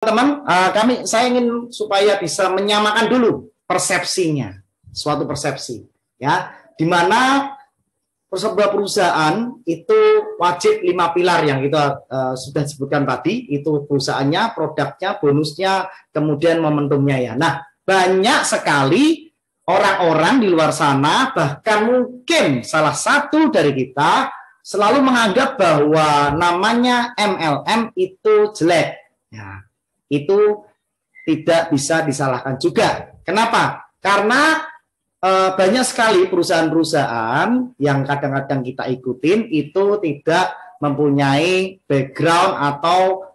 Teman, saya ingin supaya bisa menyamakan dulu persepsinya, suatu persepsi, ya, di mana sebuah perusahaan itu wajib 5 pilar yang kita sudah sebutkan tadi, itu perusahaannya, produknya, bonusnya, kemudian momentumnya ya. Nah, banyak sekali orang-orang di luar sana, bahkan mungkin salah satu dari kita selalu menganggap bahwa namanya MLM itu jelek. Ya, itu tidak bisa disalahkan juga. Kenapa? Karena banyak sekali perusahaan-perusahaan yang kadang-kadang kita ikutin itu tidak mempunyai background atau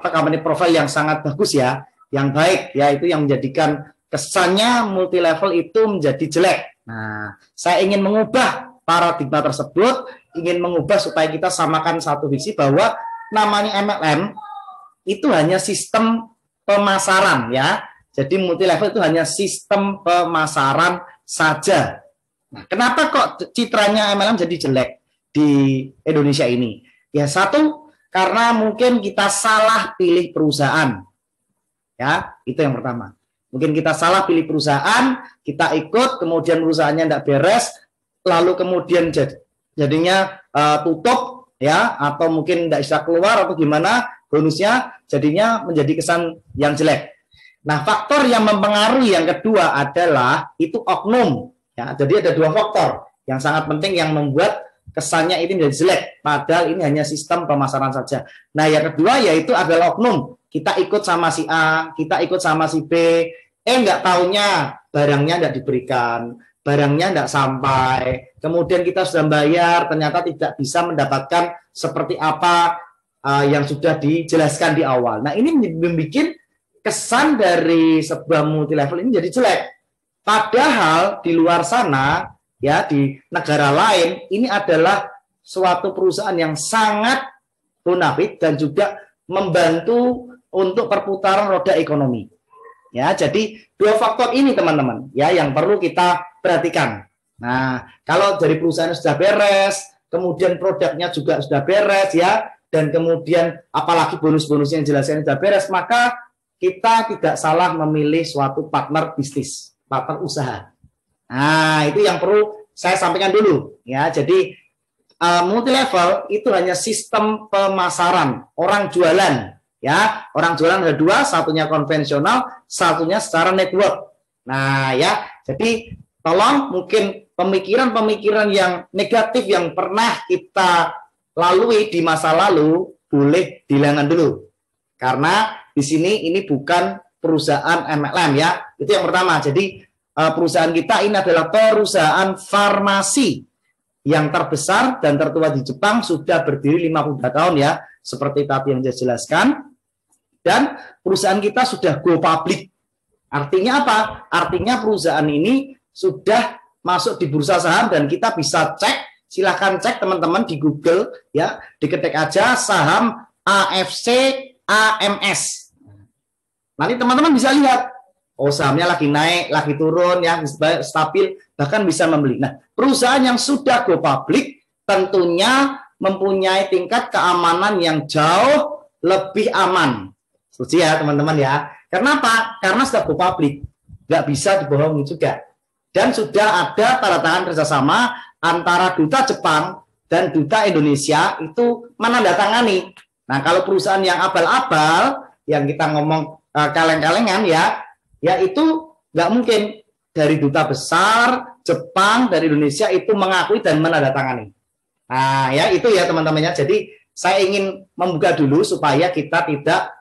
company profile yang sangat bagus ya, yang baik ya, itu yang menjadikan kesannya multi level itu menjadi jelek. Nah, saya ingin mengubah paradigma tersebut, ingin mengubah supaya kita samakan satu visi bahwa namanya MLM itu hanya sistem pemasaran ya. Jadi multi level itu hanya sistem pemasaran saja. Nah, kenapa kok citranya MLM jadi jelek di Indonesia ini? Ya, satu, karena mungkin kita salah pilih perusahaan. Ya, itu yang pertama. Mungkin kita salah pilih perusahaan, kita ikut, kemudian perusahaannya tidak beres, lalu kemudian jadinya tutup ya, atau mungkin tidak bisa keluar atau gimana, bonusnya jadinya menjadi kesan yang jelek. Nah, faktor yang mempengaruhi yang kedua adalah itu oknum. Ya, jadi ada 2 faktor yang sangat penting yang membuat kesannya ini menjadi jelek. Padahal ini hanya sistem pemasaran saja. Nah, yang kedua yaitu adalah oknum. Kita ikut sama si A, kita ikut sama si B. Nggak taunya barangnya nggak diberikan, barangnya nggak sampai. Kemudian kita sudah bayar, ternyata tidak bisa mendapatkan seperti apa yang sudah dijelaskan di awal. Nah, ini membuat kesan dari sebuah multi level ini jadi jelek. Padahal di luar sana, ya, di negara lain, ini adalah suatu perusahaan yang sangat bonafit dan juga membantu untuk perputaran roda ekonomi. Ya, jadi 2 faktor ini teman-teman, ya, yang perlu kita perhatikan. Nah, kalau dari perusahaan sudah beres, kemudian produknya juga sudah beres, ya, dan kemudian apalagi bonus-bonusnya yang jelasnya sudah beres, maka kita tidak salah memilih suatu partner bisnis, partner usaha. Nah, itu yang perlu saya sampaikan dulu. Ya, jadi multi level itu hanya sistem pemasaran, orang jualan. Ya, orang jualan ada 2, satunya konvensional, satunya secara network. Nah, ya, jadi tolong mungkin pemikiran-pemikiran yang negatif yang pernah kita lalui di masa lalu boleh dihilangkan dulu. Karena di sini ini bukan perusahaan MLM ya. Itu yang pertama. Jadi perusahaan kita ini adalah perusahaan farmasi yang terbesar dan tertua di Jepang, sudah berdiri 52 tahun ya, seperti tadi yang saya jelaskan. Dan perusahaan kita sudah go public. Artinya apa? Artinya perusahaan ini sudah masuk di bursa saham dan kita bisa cek, silahkan cek teman-teman di Google ya, diketik aja saham AFC AMS. Nanti teman-teman bisa lihat, oh sahamnya lagi naik, lagi turun, ya, stabil, bahkan bisa membeli. Nah, perusahaan yang sudah go public tentunya mempunyai tingkat keamanan yang jauh lebih aman. Setuju ya teman-teman ya. Kenapa? Karena sudah go public, nggak bisa dibohongi juga. Dan sudah ada tanda tangan kerjasama antara duta Jepang dan duta Indonesia itu menandatangani. Nah, kalau perusahaan yang abal-abal, yang kita ngomong kaleng-kalengan ya, ya itu nggak mungkin dari duta besar Jepang dari Indonesia itu mengakui dan menandatangani. Nah, ya itu ya teman-temannya. Jadi saya ingin membuka dulu supaya kita tidak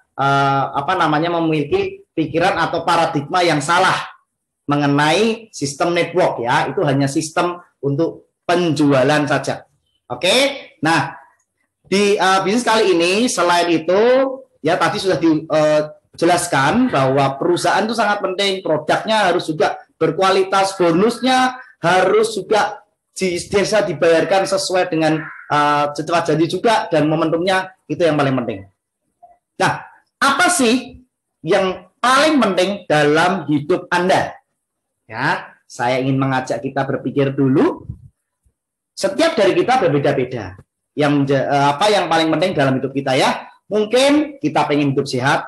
memiliki pikiran atau paradigma yang salah mengenai sistem network ya. Itu hanya sistem untuk penjualan saja. Oke. Nah, di bisnis kali ini selain itu ya tadi sudah dijelaskan bahwa perusahaan itu sangat penting, produknya harus juga berkualitas, bonusnya harus juga bisa dibayarkan sesuai dengan cepat janji juga, dan momentumnya itu yang paling penting. Nah, apa sih yang paling penting dalam hidup Anda? Ya, saya ingin mengajak kita berpikir dulu. Setiap dari kita berbeda-beda. Apa yang paling penting dalam hidup kita ya? Mungkin kita pengen hidup sehat,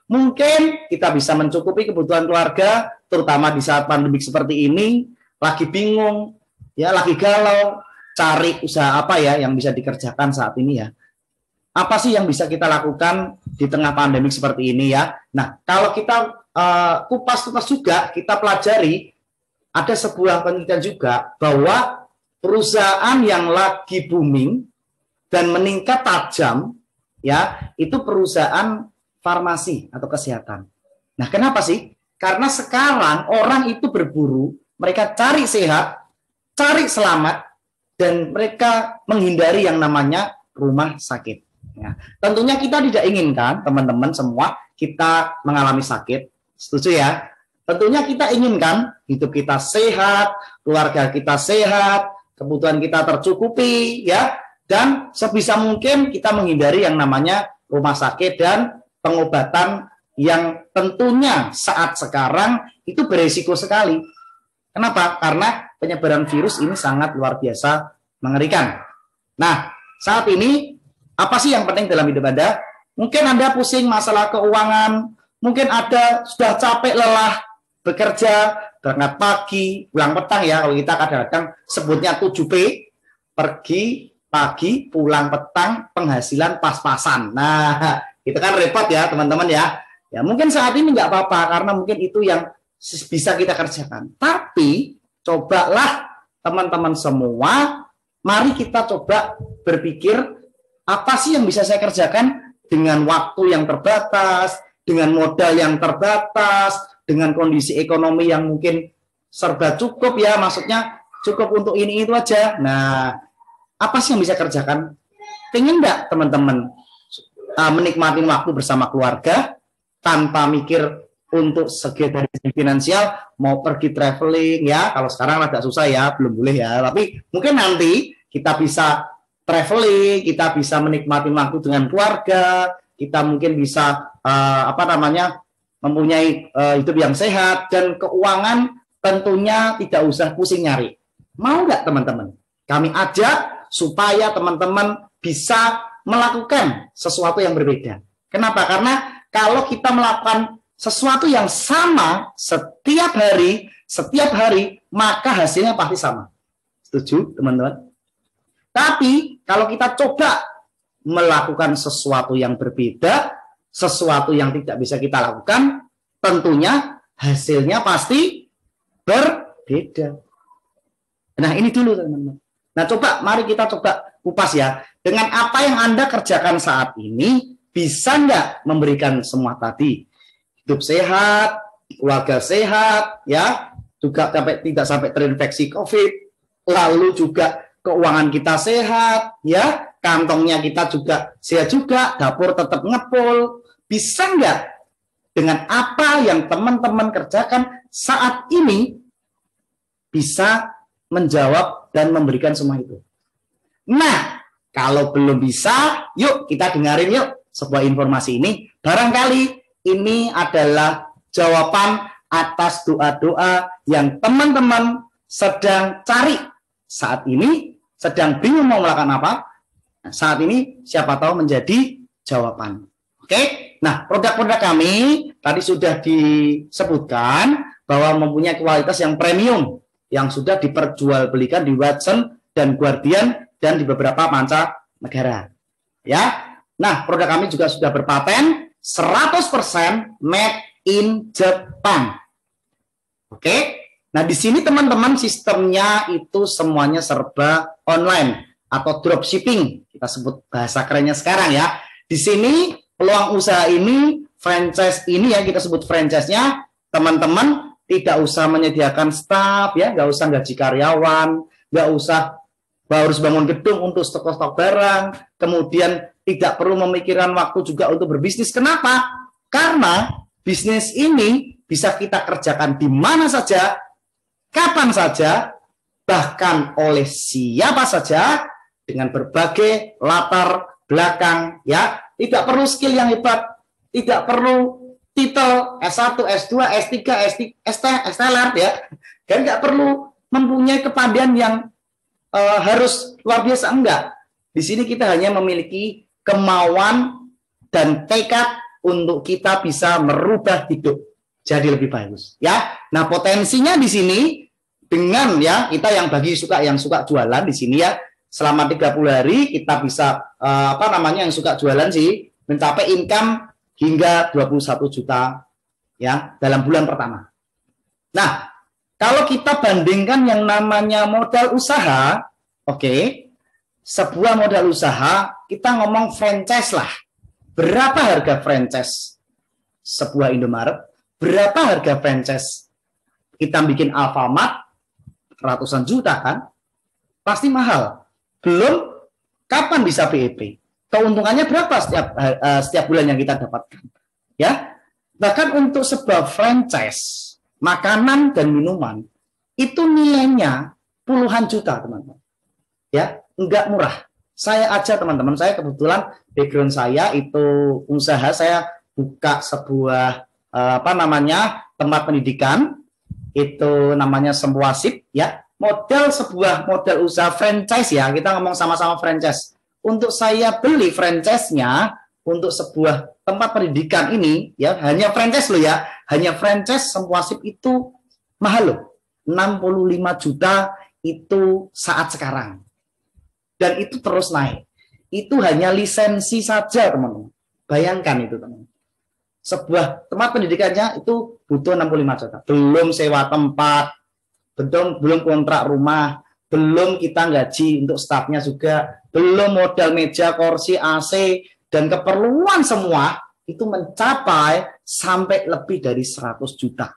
mungkin kita bisa mencukupi kebutuhan keluarga, terutama di saat pandemik seperti ini, lagi bingung, ya, lagi galau, cari usaha apa ya yang bisa dikerjakan saat ini ya. Apa sih yang bisa kita lakukan di tengah pandemik seperti ini ya? Nah, kalau kita kupas-kupas juga, kita pelajari, ada sebuah penelitian juga bahwa perusahaan yang lagi booming dan meningkat tajam, ya, itu perusahaan farmasi atau kesehatan. Nah, kenapa sih? Karena sekarang orang itu berburu, mereka cari sehat, cari selamat, dan mereka menghindari yang namanya rumah sakit. Ya, tentunya kita tidak inginkan, teman-teman semua, kita mengalami sakit. Setuju ya? Tentunya kita inginkan hidup kita sehat, keluarga kita sehat, kebutuhan kita tercukupi, ya, dan sebisa mungkin kita menghindari yang namanya rumah sakit dan pengobatan yang tentunya saat sekarang itu beresiko sekali. Kenapa? Karena penyebaran virus ini sangat luar biasa mengerikan. Nah, saat ini apa sih yang penting dalam hidup Anda? Mungkin Anda pusing masalah keuangan, mungkin Anda sudah capek lelah bekerja, berangkat pagi, pulang petang ya, kalau kita kadang-kadang sebutnya 7P, pergi pagi, pulang petang, penghasilan pas-pasan. Nah, itu kan repot ya teman-teman ya. Ya mungkin saat ini nggak apa-apa karena mungkin itu yang bisa kita kerjakan. Tapi cobalah teman-teman semua, mari kita coba berpikir apa sih yang bisa saya kerjakan dengan waktu yang terbatas, dengan modal yang terbatas, dengan kondisi ekonomi yang mungkin serba cukup ya, maksudnya cukup untuk ini itu aja. Nah, apa sih yang bisa kerjakan? Pengen nggak teman-teman menikmati waktu bersama keluarga tanpa mikir untuk segi dari finansial, mau pergi traveling ya, kalau sekarang agak susah ya, belum boleh ya, tapi mungkin nanti kita bisa traveling, kita bisa menikmati waktu dengan keluarga, kita mungkin bisa mempunyai hidup yang sehat, dan keuangan tentunya tidak usah pusing nyari. Mau nggak teman-teman? Kami ajak supaya teman-teman bisa melakukan sesuatu yang berbeda. Kenapa? Karena kalau kita melakukan sesuatu yang sama setiap hari, maka hasilnya pasti sama. Setuju, teman-teman? Tapi kalau kita coba melakukan sesuatu yang berbeda, sesuatu yang tidak bisa kita lakukan, tentunya hasilnya pasti berbeda. Nah, ini dulu, teman-teman. Nah, mari kita coba kupas ya. Dengan apa yang Anda kerjakan saat ini, bisa nggak memberikan semua tadi? Hidup sehat, keluarga sehat, ya, juga tidak sampai terinfeksi COVID, lalu juga keuangan kita sehat, ya, kantongnya kita juga sehat juga, dapur tetap ngepul. Bisa nggak dengan apa yang teman-teman kerjakan saat ini bisa menjawab dan memberikan semua itu? Nah, kalau belum bisa, yuk kita dengarin yuk sebuah informasi ini. Barangkali ini adalah jawaban atas doa-doa yang teman-teman sedang cari saat ini, sedang bingung mau melakukan apa. Nah, saat ini siapa tahu menjadi jawaban. Oke, nah produk-produk kami tadi sudah disebutkan bahwa mempunyai kualitas yang premium, yang sudah diperjualbelikan di Watson dan Guardian dan di beberapa mancanegara. Ya. Nah, produk kami juga sudah berpaten 100% made in Japan. Oke. Nah, di sini teman-teman sistemnya itu semuanya serba online atau dropshipping. Kita sebut bahasa kerennya sekarang ya. Di sini peluang usaha ini, franchise ini ya, kita sebut franchise-nya, teman-teman tidak usah menyediakan staf ya, nggak usah gaji karyawan, nggak usah harus bangun gedung untuk stok-stok barang, kemudian tidak perlu memikirkan waktu juga untuk berbisnis. Kenapa? Karena bisnis ini bisa kita kerjakan di mana saja, kapan saja, bahkan oleh siapa saja, dengan berbagai latar belakang ya. Tidak perlu skill yang hebat, tidak perlu titel S1, S2, S3, STLR ya, dan nggak perlu mempunyai kepandaian yang harus luar biasa, enggak. Di sini kita hanya memiliki kemauan dan tekad untuk kita bisa merubah hidup jadi lebih bagus ya. Nah, potensinya di sini dengan ya kita yang suka jualan di sini ya, selama 30 hari kita bisa yang suka jualan sih mencapai income hingga 21 juta ya dalam bulan pertama. Nah, kalau kita bandingkan yang namanya modal usaha, sebuah modal usaha, kita ngomong franchise lah. Berapa harga franchise sebuah Indomaret? Berapa harga franchise kita bikin Alfamart? Ratusan juta kan? Pasti mahal. Belum kapan bisa BEP? Keuntungannya berapa setiap bulan yang kita dapatkan? Ya, bahkan untuk sebuah franchise makanan dan minuman itu nilainya puluhan juta, teman-teman. Ya, enggak murah. Saya aja teman-teman, saya kebetulan background saya itu usaha, saya buka sebuah tempat pendidikan, itu namanya Sempuasip ya. Modal usaha franchise ya, kita ngomong sama-sama franchise. Untuk saya beli franchise-nya untuk sebuah tempat pendidikan ini ya, hanya franchise loh ya, hanya franchise Sempuasip itu mahal loh. 65 juta itu saat sekarang. Dan itu terus naik. Itu hanya lisensi saja, teman-teman. Bayangkan itu, teman-teman. Sebuah tempat pendidikannya itu butuh 65 juta. Belum sewa tempat, belum kontrak rumah, belum kita gaji untuk stafnya juga, belum modal meja, kursi, AC, dan keperluan semua itu mencapai sampai lebih dari 100 juta.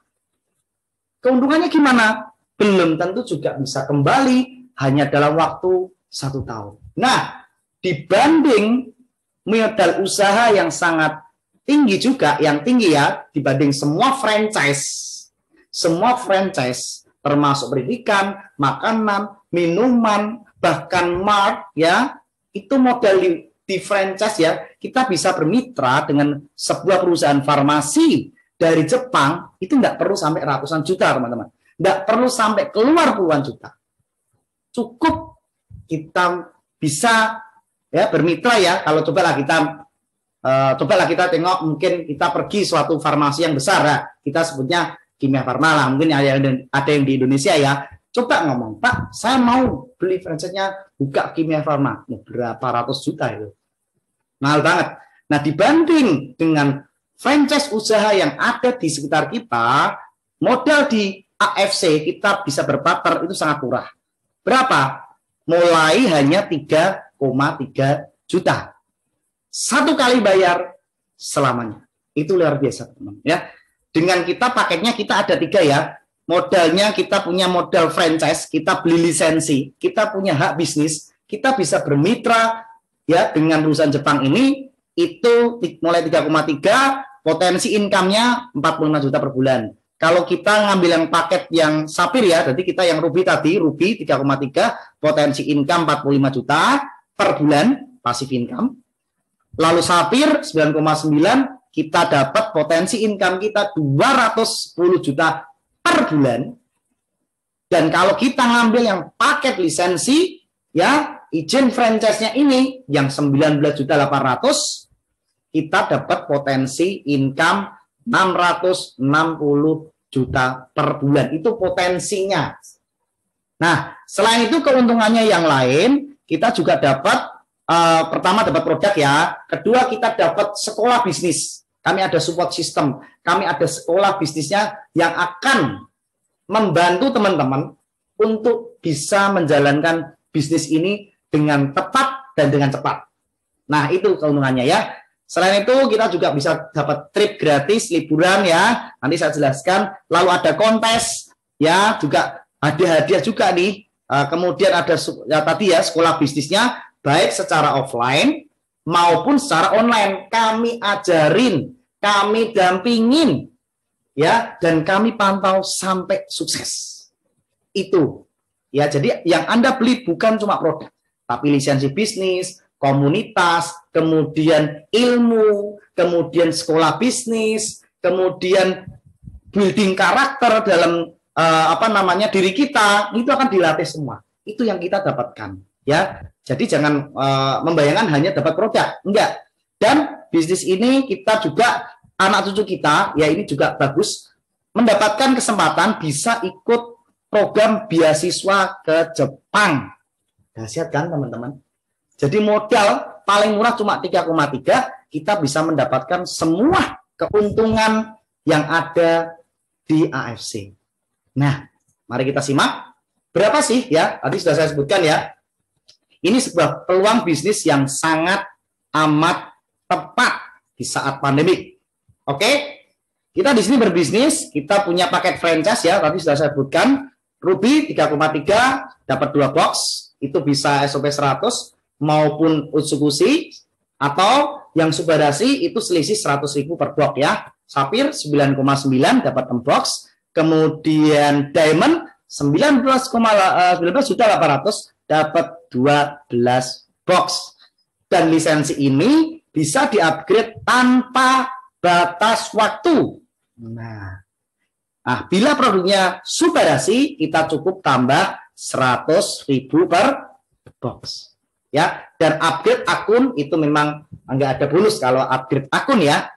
Keuntungannya gimana? Belum tentu juga bisa kembali hanya dalam waktu 1 tahun. Nah, dibanding modal usaha yang sangat tinggi juga, yang tinggi ya, dibanding semua franchise termasuk pendidikan, makanan, minuman, bahkan mart ya, itu modal di franchise ya, kita bisa bermitra dengan sebuah perusahaan farmasi dari Jepang, itu nggak perlu sampai ratusan juta, teman-teman. Nggak perlu sampai keluar puluhan juta. Cukup kita bisa ya bermitra ya. Kalau cobalah kita tengok, mungkin kita pergi suatu farmasi yang besar ya, kita sebutnya Kimia Farma lah, mungkin ada yang di Indonesia ya. Coba ngomong, Pak, saya mau beli franchise-nya buka Kimia Farma, berapa ratus juta itu, mahal banget. Nah, dibanding dengan franchise usaha yang ada di sekitar kita, modal di AFC kita bisa berpartner itu sangat murah. Berapa? Mulai hanya 3,3 juta. Satu kali bayar selamanya. Itu luar biasa, teman-teman ya. Dengan kita paketnya kita ada 3 ya. Modalnya kita punya modal franchise, kita beli lisensi, kita punya hak bisnis, kita bisa bermitra ya dengan perusahaan Jepang ini, itu mulai 3,3, potensi income-nya 45 juta per bulan. Kalau kita ngambil yang paket yang Sapir ya, jadi kita yang Ruby tadi, Ruby 3,3, potensi income 45 juta per bulan, passive income. Lalu Sapir 9,9, kita dapat potensi income kita 210 juta per bulan. Dan kalau kita ngambil yang paket lisensi, ya, izin franchise-nya ini, yang 19.800.000, kita dapat potensi income 660 juta per bulan. Itu potensinya. Nah, selain itu keuntungannya yang lain, kita juga dapat, pertama dapat produk ya, kedua kita dapat sekolah bisnis. Kami ada support system, kami ada sekolah bisnisnya yang akan membantu teman-teman untuk bisa menjalankan bisnis ini dengan tepat dan dengan cepat. Nah, itu keuntungannya ya. Selain itu, kita juga bisa dapat trip gratis, liburan ya. Nanti saya jelaskan. Lalu ada kontes, ya, juga hadiah-hadiah juga nih. Kemudian ada ya, tadi ya sekolah bisnisnya, baik secara offline maupun secara online. Kami ajarin, kami dampingin, ya, dan kami pantau sampai sukses. Itu, ya. Jadi yang Anda beli bukan cuma produk, tapi lisensi bisnis, komunitas, kemudian ilmu, kemudian sekolah bisnis, kemudian building karakter dalam diri kita, itu akan dilatih semua. Itu yang kita dapatkan, ya. Jadi jangan membayangkan hanya dapat produk, enggak. Dan bisnis ini kita juga, anak cucu kita, ya ini juga bagus, mendapatkan kesempatan bisa ikut program beasiswa ke Jepang. Dahsyat kan teman-teman? Jadi modal paling murah cuma 3,3, kita bisa mendapatkan semua keuntungan yang ada di AFC. Nah, mari kita simak. Berapa sih ya? Tadi sudah saya sebutkan ya. Ini sebuah peluang bisnis yang sangat amat tepat di saat pandemi. Oke? Kita di sini berbisnis, kita punya paket franchise ya, tadi sudah saya sebutkan. Ruby 3,3 dapat 2 box, itu bisa SOP 100 maupun Utsukushi, atau yang Subarashi itu selisih 100.000 per box ya. Sapphire 9,9 dapat 6 box, kemudian Diamond 19.800 dapat 12 box. Dan lisensi ini bisa di-upgrade tanpa batas waktu. Nah, bila produknya Subarashi, kita cukup tambah 100.000 per box. Ya, dan upgrade akun itu memang nggak ada bonus kalau upgrade akun ya,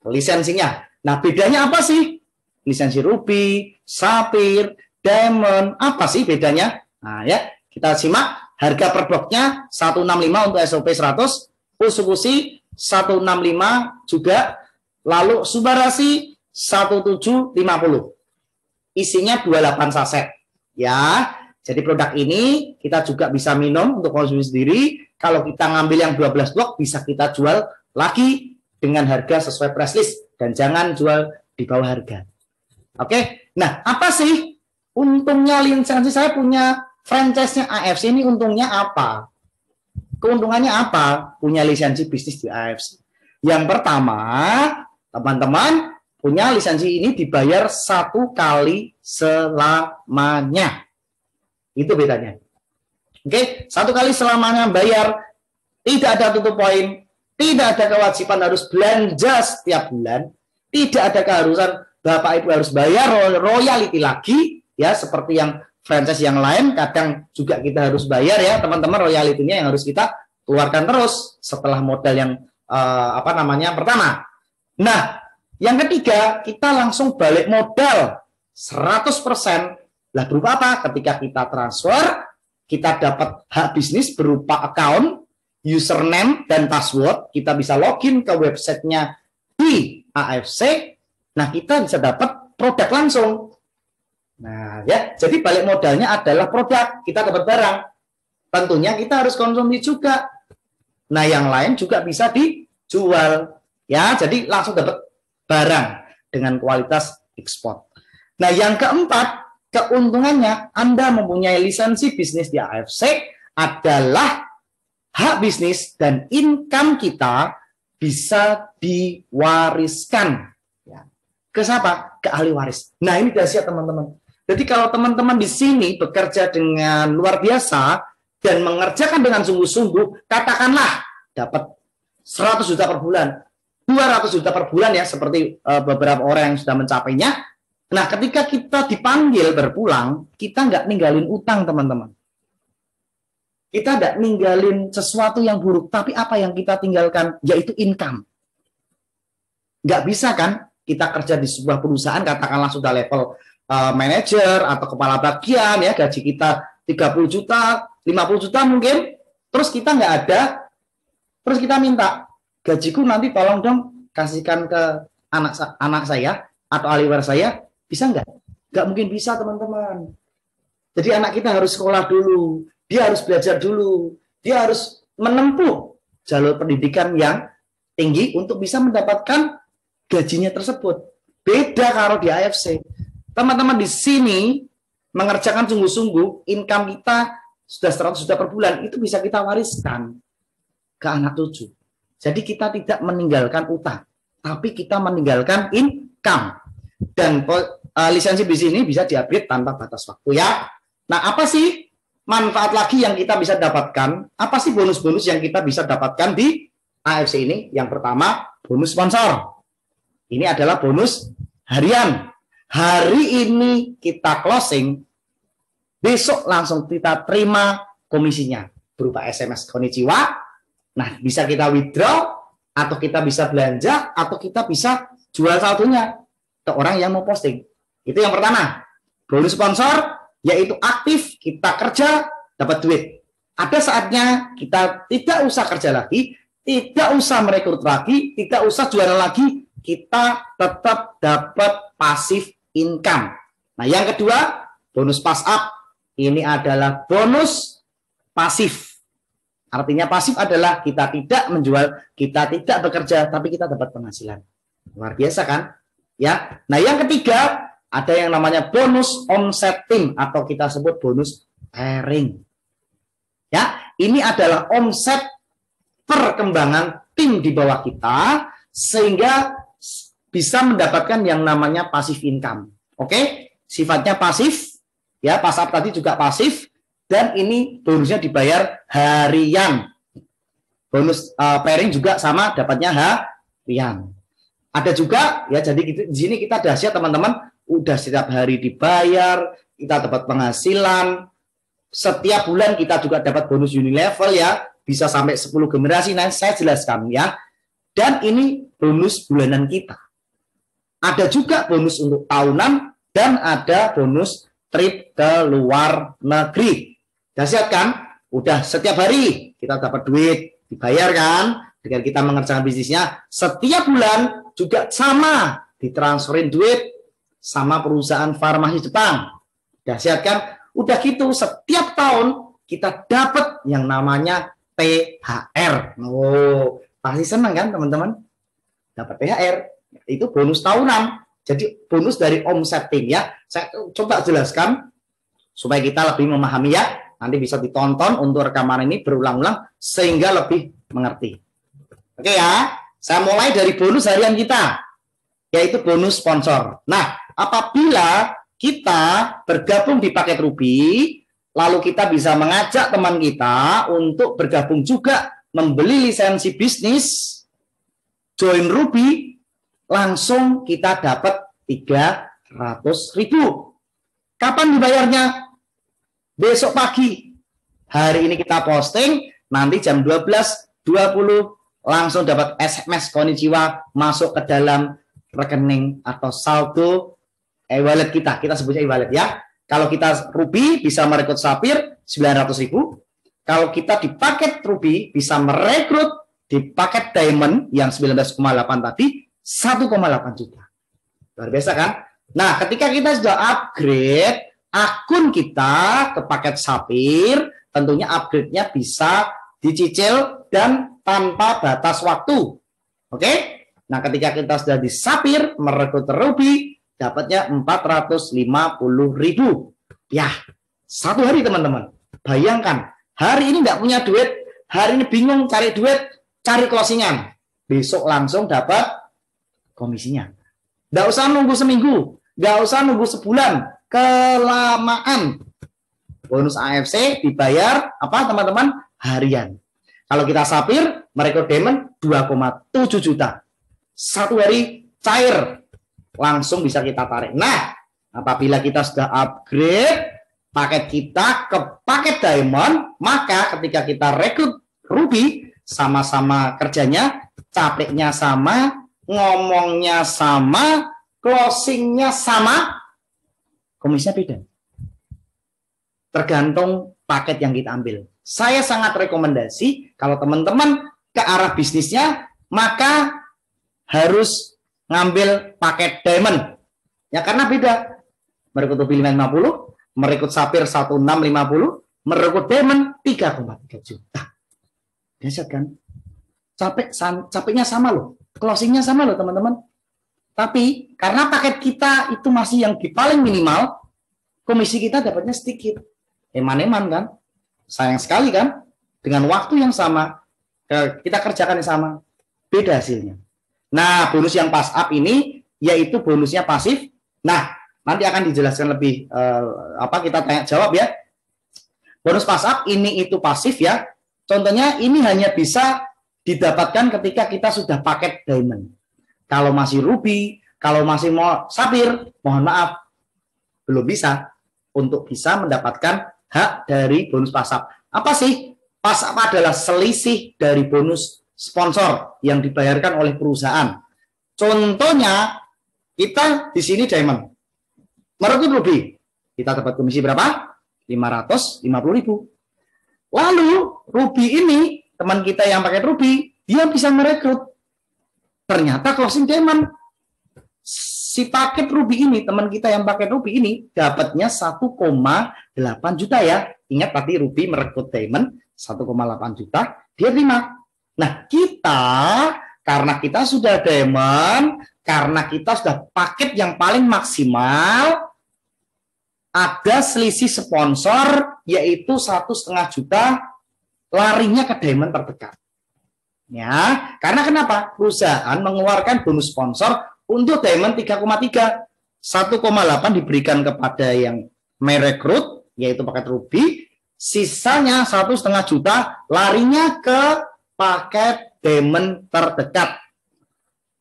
lisensinya. Nah, bedanya apa sih? Lisensi Ruby, Sapphire, Diamond, apa sih bedanya? Nah, ya, kita simak. Harga per boxnya 165 untuk SOP 100, Utsukushi 165 juga, lalu Subarashi 1750. Isinya 28 saset. Ya, jadi produk ini kita juga bisa minum untuk konsumsi sendiri. Kalau kita ngambil yang 12 blok bisa kita jual lagi dengan harga sesuai price list dan jangan jual di bawah harga. Oke. Nah, apa sih untungnya lisensi? Saya punya franchise-nya AFC ini, untungnya apa? Keuntungannya apa? Punya lisensi bisnis di AFC. Yang pertama, teman-teman punya lisensi ini dibayar 1 kali selamanya. Itu bedanya. Oke, 1 kali selamanya bayar, tidak ada tutup poin, tidak ada kewajiban harus belanja setiap bulan, tidak ada keharusan Bapak Ibu harus bayar royalti lagi, ya seperti yang franchise yang lain. Kadang juga kita harus bayar ya teman-teman, royaltinya yang harus kita keluarkan terus setelah modal yang pertama. Nah, yang ketiga, kita langsung balik modal 100%. Lah berupa apa? Ketika kita transfer, kita dapat hak bisnis berupa account, username, dan password. Kita bisa login ke websitenya di AFC. Nah, kita bisa dapat produk langsung. Nah, ya, jadi balik modalnya adalah produk. Kita dapat barang. Tentunya kita harus konsumsi juga. Nah, yang lain juga bisa dijual. Ya, jadi langsung dapat barang dengan kualitas ekspor. Nah, yang keempat, keuntungannya Anda mempunyai lisensi bisnis di AFC adalah hak bisnis dan income kita bisa diwariskan. Ya. Ke siapa? Ke ahli waris. Nah, ini dahsyat teman-teman. Jadi kalau teman-teman di sini bekerja dengan luar biasa dan mengerjakan dengan sungguh-sungguh, katakanlah dapat 100 juta per bulan, 200 juta per bulan ya, seperti beberapa orang yang sudah mencapainya. Nah, ketika kita dipanggil berpulang, kita nggak ninggalin utang, teman-teman. Kita nggak ninggalin sesuatu yang buruk, tapi apa yang kita tinggalkan, yaitu income. Nggak bisa kan, kita kerja di sebuah perusahaan, katakanlah sudah level manajer atau kepala bagian, ya gaji kita 30 juta, 50 juta mungkin, terus kita nggak ada, terus kita minta, gajiku nanti tolong dong kasihkan ke anak saya atau ahli waris saya, bisa nggak? Nggak mungkin bisa teman-teman. Jadi anak kita harus sekolah dulu, dia harus belajar dulu, dia harus menempuh jalur pendidikan yang tinggi untuk bisa mendapatkan gajinya tersebut. Beda kalau di AFC. Teman-teman di sini mengerjakan sungguh-sungguh, income kita sudah 100 juta per bulan, itu bisa kita wariskan ke anak cucu. Jadi kita tidak meninggalkan utang, tapi kita meninggalkan income. Dan lisensi bisnis ini bisa di-upgrade tanpa batas waktu ya. Nah, apa sih manfaat lagi yang kita bisa dapatkan? Apa sih bonus-bonus yang kita bisa dapatkan di AFC ini? Yang pertama, bonus sponsor. Ini adalah bonus harian. Hari ini kita closing, besok langsung kita terima komisinya berupa SMS konnichiwa. Nah, bisa kita withdraw atau kita bisa belanja, atau kita bisa jual saldonya ke orang yang mau posting. Itu yang pertama. Bonus sponsor yaitu aktif, kita kerja dapat duit. Ada saatnya kita tidak usah kerja lagi, tidak usah merekrut lagi, tidak usah jualan lagi, kita tetap dapat passive income. Nah, yang kedua, bonus pass up. Ini adalah bonus pasif. Artinya pasif adalah kita tidak menjual, kita tidak bekerja, tapi kita dapat penghasilan. Luar biasa kan? Ya. Nah, yang ketiga, ada yang namanya bonus omsetting atau kita sebut bonus pairing. Ya, ini adalah omset perkembangan tim di bawah kita sehingga bisa mendapatkan yang namanya passive income. Oke? Sifatnya pasif, ya, pass up tadi juga pasif, dan ini bonusnya dibayar harian. Bonus pairing juga sama, dapatnya harian. Ada juga, ya, jadi di sini kita dahsyat teman-teman, udah setiap hari dibayar, kita dapat penghasilan, setiap bulan kita juga dapat bonus unilevel, ya, bisa sampai 10 generasi. Nah, saya jelaskan, ya. Dan ini bonus bulanan kita. Ada juga bonus untuk tahunan, dan ada bonus trip ke luar negeri. Dahsyat kan? Udah setiap hari kita dapat duit, dibayar kan? Dengan kita mengerjakan bisnisnya, setiap bulan juga sama, ditransferin duit sama perusahaan farmasi Jepang. Dahsyat kan? Udah gitu, setiap tahun kita dapat yang namanya THR. Oh, pasti senang kan teman-teman? Dapat THR, itu bonus tahunan. Jadi bonus dari omset tim, ya. Saya coba jelaskan supaya kita lebih memahami, ya. Nanti bisa ditonton untuk rekaman ini berulang-ulang sehingga lebih mengerti. Oke, ya. Saya mulai dari bonus harian kita, yaitu bonus sponsor. Nah, apabila kita bergabung di paket Ruby, lalu kita bisa mengajak teman kita untuk bergabung juga membeli lisensi bisnis, join Ruby, langsung kita dapat 300.000. Kapan dibayarnya? Besok pagi. Hari ini kita posting, nanti jam 12.20 langsung dapat SMS konnichiwa masuk ke dalam rekening atau saldo e-wallet kita. Kita sebutnya e-wallet, ya. Kalau kita Ruby bisa merekrut Sapir 900.000. Kalau kita di paket Ruby bisa merekrut di paket Diamond yang 19,8 tadi 1,8 juta. Luar biasa kan? Nah, ketika kita sudah upgrade akun kita ke paket Sapir, tentunya upgrade-nya bisa dicicil dan tanpa batas waktu. Oke? Nah, ketika kita sudah di Sapir, merekrut Ruby, dapatnya 450.000. Ya, satu hari teman-teman. Bayangkan, hari ini nggak punya duit, hari ini bingung cari duit, cari closingan. Besok langsung dapat komisinya. Nggak usah nunggu seminggu, nggak usah nunggu sebulan, kelamaan. Bonus AFC dibayar apa teman-teman? Harian. Kalau kita Sapir, merekrut Diamond 2,7 juta. Satu hari cair, langsung bisa kita tarik. Nah, apabila kita sudah upgrade paket kita ke paket Diamond, maka ketika kita rekrut Ruby, sama-sama kerjanya, capeknya sama, ngomongnya sama, closingnya sama, komisinya beda. Tergantung paket yang kita ambil. Saya sangat rekomendasi kalau teman-teman ke arah bisnisnya, maka harus ngambil paket Diamond. Ya karena beda. Merekrut Ruby 50, merekrut Sapir 1650, merekrut Diamond 3,3 juta. Dahsyat kan? Capeknya sama loh. Closingnya sama loh teman-teman. Tapi karena paket kita itu masih yang di paling minimal, komisi kita dapatnya sedikit. Eman-eman kan? Sayang sekali kan? Dengan waktu yang sama, kita kerjakan yang sama, beda hasilnya. Nah, bonus yang pass up ini yaitu bonusnya pasif. Nah, nanti akan dijelaskan lebih kita tanya jawab ya. Bonus pass up ini itu pasif ya. Contohnya ini hanya bisa didapatkan ketika kita sudah paket Diamond. Kalau masih Ruby, kalau masih mau Sapir, mohon maaf belum bisa untuk bisa mendapatkan hak dari bonus pass up. Apa sih? Pass up adalah selisih dari bonus sponsor yang dibayarkan oleh perusahaan. Contohnya, kita di sini diamond. Merekrut Ruby. Kita dapat komisi berapa? 550.000. Lalu, Ruby ini, teman kita yang pakai Ruby, dia bisa merekrut. Ternyata closing diamond. Si paket Ruby ini, teman kita yang pakai Ruby ini, dapatnya 1,8 juta ya. Ingat tadi Ruby merekrut diamond 1,8 juta, dia terima. Nah, kita, karena kita sudah diamond, karena kita sudah paket yang paling maksimal, ada selisih sponsor, yaitu 1,5 juta, larinya ke diamond terdekat. Ya, karena kenapa? Perusahaan mengeluarkan bonus sponsor untuk diamond 3,3. 1,8 diberikan kepada yang merekrut, yaitu paket Ruby. Sisanya 1,5 juta larinya ke paket diamond terdekat.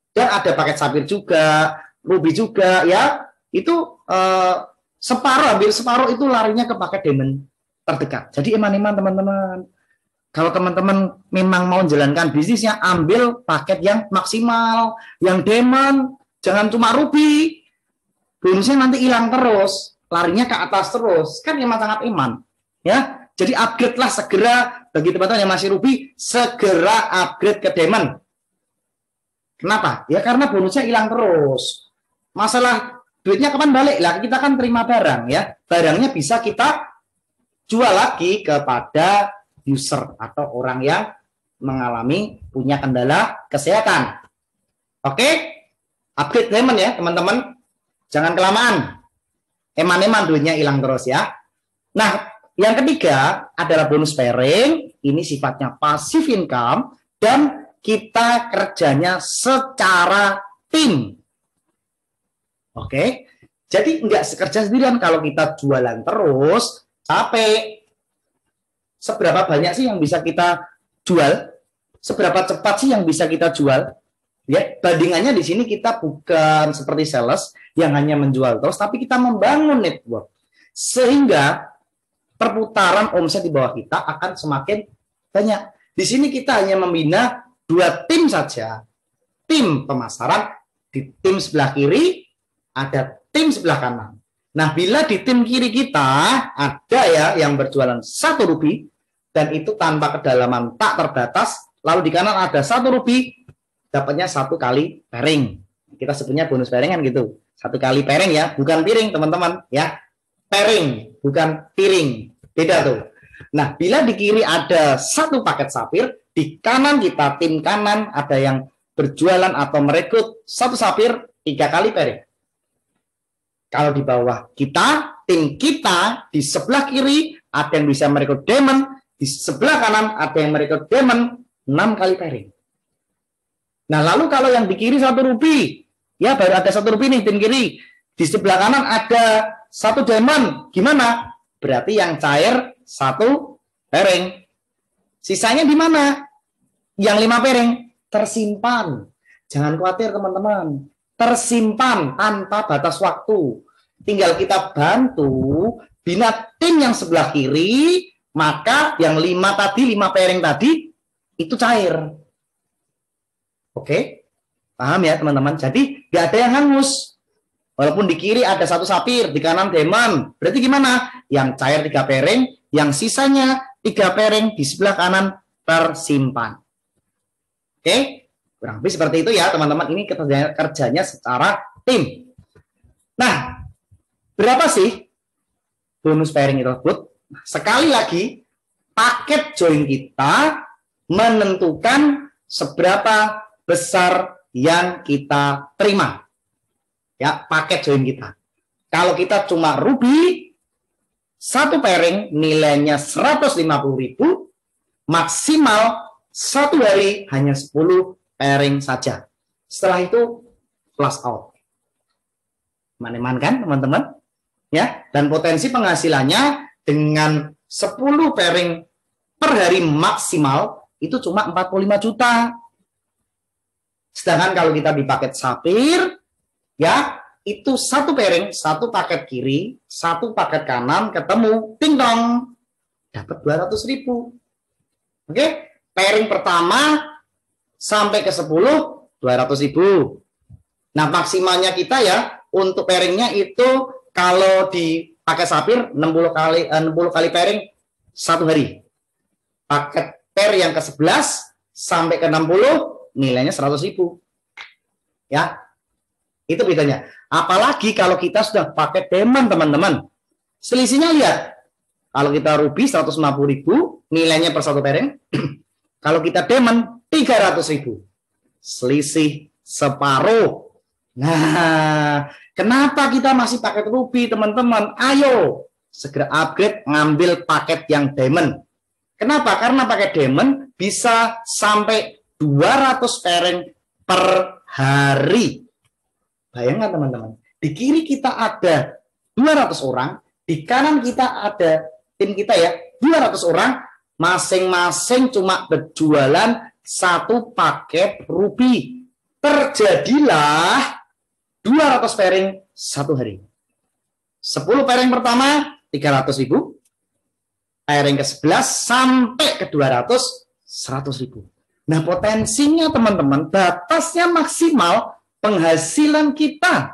Dan ada paket Sapphire juga, Ruby juga, ya. Itu separuh, hampir separuh itu larinya ke paket diamond terdekat. Jadi eman-eman teman-teman. Kalau teman-teman memang mau menjalankan bisnisnya, ambil paket yang maksimal, yang diamond, jangan cuma Ruby. Bonusnya nanti hilang terus, larinya ke atas terus. Kan emang sangat iman. Ya, jadi upgrade lah segera bagi teman-teman yang masih Ruby, segera upgrade ke diamond. Kenapa? Ya karena bonusnya hilang terus. Masalah duitnya kapan balik? Lah kita kan terima barang ya. Barangnya bisa kita jual lagi kepada user atau orang yang mengalami punya kendala kesehatan. Oke? Upgrade diamond ya, teman-teman. Jangan kelamaan. Eman-eman duitnya hilang terus ya. Nah, yang ketiga adalah bonus pairing. Ini sifatnya passive income dan kita kerjanya secara tim. Oke? Jadi nggak kerja sendirian. Kalau kita jualan terus, capek. Seberapa banyak sih yang bisa kita jual? Seberapa cepat sih yang bisa kita jual? Ya, bandingannya di sini kita bukan seperti sales yang hanya menjual terus, tapi kita membangun network. Sehingga perputaran omset di bawah kita akan semakin banyak. Di sini kita hanya membina 2 tim saja. Tim pemasaran, di tim sebelah kiri ada tim sebelah kanan. Nah, bila di tim kiri kita ada ya yang berjualan 1 Ruby dan itu tanpa kedalaman tak terbatas, lalu di kanan ada 1 Ruby, dapatnya 1 kali pairing. Kita sebutnya bonus pairing kan gitu. 1 kali pairing ya, bukan piring teman-teman ya. Pairing, bukan piring. Beda tuh. Nah, bila di kiri ada 1 paket Sapphire, di kanan kita tim kanan ada yang berjualan atau merekrut 1 Sapphire 3 kali pairing. Kalau di bawah kita, tim kita di sebelah kiri ada yang bisa merekrut diamond, di sebelah kanan ada yang merekrut diamond 6 kali pairing. Nah, lalu kalau yang di kiri 1 Ruby, ya baru ada 1 Ruby nih tim kiri. Di sebelah kanan ada 1 diamond. Gimana? Berarti yang cair 1 pairing. Sisanya di mana? Yang 5 pairing tersimpan. Jangan khawatir teman-teman. Tersimpan tanpa batas waktu. Tinggal kita bantu bina tim yang sebelah kiri, maka yang 5 tadi, 5 pairing tadi itu cair. Oke? Paham ya teman-teman? Jadi nggak ada yang hangus. Walaupun di kiri ada 1 Sapphire, di kanan diamond. Berarti gimana? Yang cair 3 pairing, yang sisanya 3 pairing di sebelah kanan tersimpan. Oke? Kurang lebih seperti itu ya teman-teman. Ini kerjanya secara tim. Nah, berapa sih bonus pairing tersebut? Sekali lagi, paket join kita menentukan seberapa besar yang kita terima. Ya, paket join kita. Kalau kita cuma Ruby, 1 pairing nilainya 150.000, maksimal 1 hari hanya 10 pairing saja. Setelah itu flash out. Maneman kan teman-teman? Ya, dan potensi penghasilannya dengan 10 pairing per hari maksimal itu cuma 45 juta. Sedangkan kalau kita di paket Sapphire, ya itu 1 pairing, 1 paket kiri, 1 paket kanan ketemu, ting dong, dapat 200.000. Oke, pairing pertama sampai ke 10, 200.000. Nah, maksimalnya kita ya untuk pairingnya itu kalau dipakai Sapir 60 kali pairing 1 hari. Paket pair yang ke-11 sampai ke 60 nilainya 100.000. Ya. Itu bedanya. Apalagi kalau kita sudah pakai diamond, teman-teman. Selisihnya lihat. Kalau kita ruby 150.000 nilainya per 1 pairing. Kalau kita diamond 300.000. Selisih separuh. Nah, kenapa kita masih pakai ruby, teman-teman? Ayo, segera upgrade, ngambil paket yang diamond. Kenapa? Karena pakai diamond bisa sampai 200 pairing per hari. Bayangkan, teman-teman. Di kiri kita ada 200 orang, di kanan kita ada tim kita ya, 200 orang, masing-masing cuma berjualan 1 paket ruby. Terjadilah 200 pairing 1 hari. 10 pairing pertama 300.000. Pairing ke-11 sampai ke 200 100.000. Nah, potensinya teman-teman, batasnya maksimal penghasilan kita